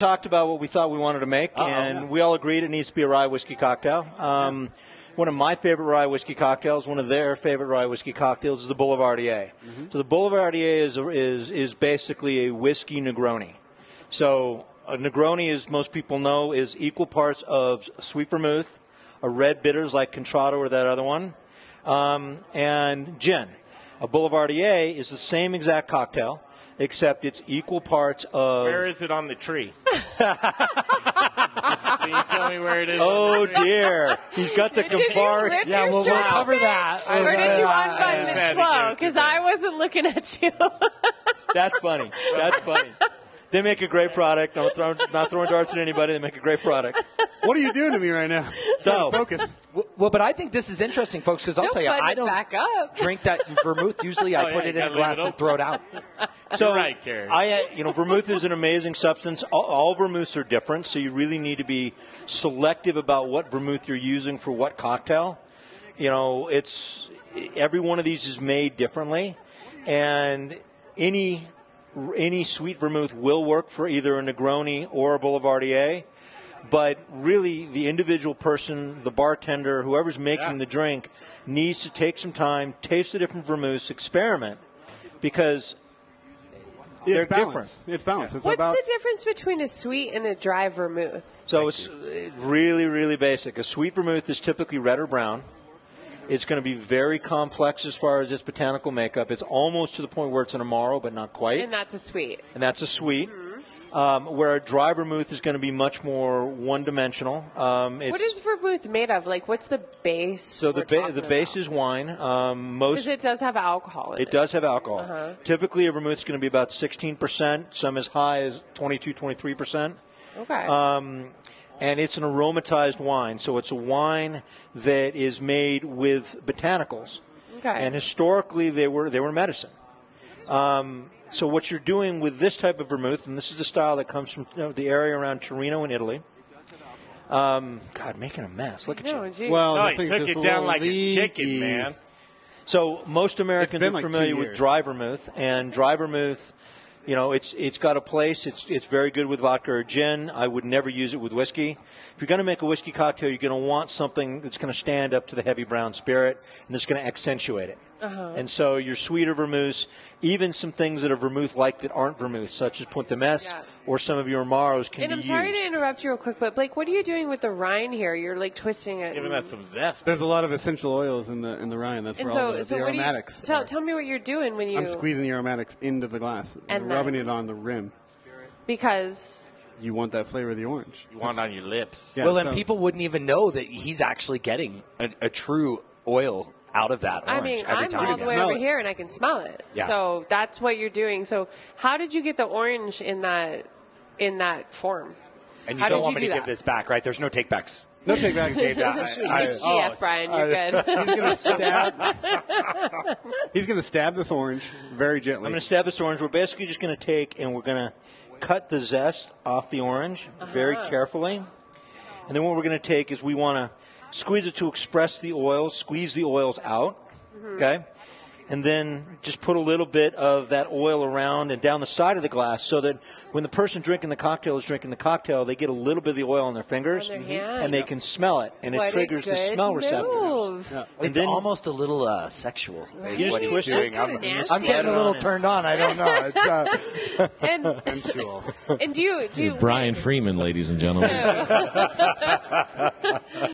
talked about what we thought we wanted to make, and we all agreed it needs to be a rye whiskey cocktail. One of my favorite rye whiskey cocktails, one of their favorite rye whiskey cocktails, is the Boulevardier. So the Boulevardier is basically a whiskey Negroni. So a Negroni, as most people know, is equal parts of sweet vermouth, a red bitters like Contratto or that other one, and gin. A Boulevardier is the same exact cocktail, except it's equal parts of... Where is it on the tree? Can you tell me where it is? Oh, dear. He's got the Campari. Yeah, we'll cover that. Or did you unbutton it slow? Because I wasn't looking at you. That's funny. That's funny. They make a great product. Not throwing darts at anybody. They make a great product. What are you doing to me right now? So focus. Well, but I think this is interesting, folks, because I'll tell you, I don't back up. drink that vermouth. Usually I put it in a glass and throw it out. So, right, Carrie. Vermouth is an amazing substance. All vermouths are different, so you really need to be selective about what vermouth you're using for what cocktail. Every one of these is made differently, and any sweet vermouth will work for either a Negroni or a Boulevardier. But really, the individual person, the bartender, whoever's making the drink, needs to take some time, taste the different vermouths, experiment, because they're different. It's balanced. What's the difference between a sweet and a dry vermouth? So it's really, really basic. A sweet vermouth is typically red or brown. It's going to be very complex as far as its botanical makeup. It's almost to the point where it's an Amaro, but not quite. And that's a sweet. Where a dry vermouth is going to be much more one-dimensional. What is vermouth made of? Like, what's the base? So the base is wine. Because it does have alcohol in it. It does have alcohol. Typically, a vermouth is going to be about 16%, some as high as 22, 23%. Okay. And it's an aromatized wine. So it's a wine that is made with botanicals. Okay. And historically, they were medicine. So what you're doing with this type of vermouth, and this is the style that comes from the area around Torino in Italy. God, making a mess. Look at you. Geez. Well, he took it down like a chicken, man. So most Americans are like familiar 2 with years. dry vermouth, and dry vermouth, it's got a place. It's very good with vodka or gin. I would never use it with whiskey. If you're going to make a whiskey cocktail, you're going to want something that's going to stand up to the heavy brown spirit, and it's going to accentuate it. And so your sweeter vermouths, even some things that are vermouth-like that aren't vermouth, such as Punta Mess or some of your Amaros can be used. And I'm sorry to interrupt you real quick, but Blake, what are you doing with the rind here? You're like twisting it. Giving that some zest. There's a lot of essential oils in the Rye. That's where all the aromatics. Tell me what you're doing when you. I'm squeezing the aromatics into the glass and rubbing it on the rim. Because you want that flavor of the orange. You want it on your lips. Yeah, and people wouldn't even know that he's actually getting a true oil out of that orange every time. I'm all the way over here and I can smell it. Yeah. So that's what you're doing. So how did you get the orange in that form? And you don't want me to give this back, right? There's no takebacks. No takebacks. It's GF, Brian. You're good. He's going to stab this orange very gently. I'm going to stab this orange. We're basically just going to take and we're going to cut the zest off the orange very carefully. And then what we're going to take is we want to squeeze it to express the oils, squeeze the oils out, okay? And then just put a little bit of that oil around and down the side of the glass so that when the person drinking the cocktail is drinking the cocktail, they get a little bit of the oil on their fingers and they can smell it, and it triggers the smell receptors. Yeah. It's almost a little sexual. You just twist it. I'm getting a little turned on. I don't know. It's sensual. And do you Brian Freeman, ladies and gentlemen.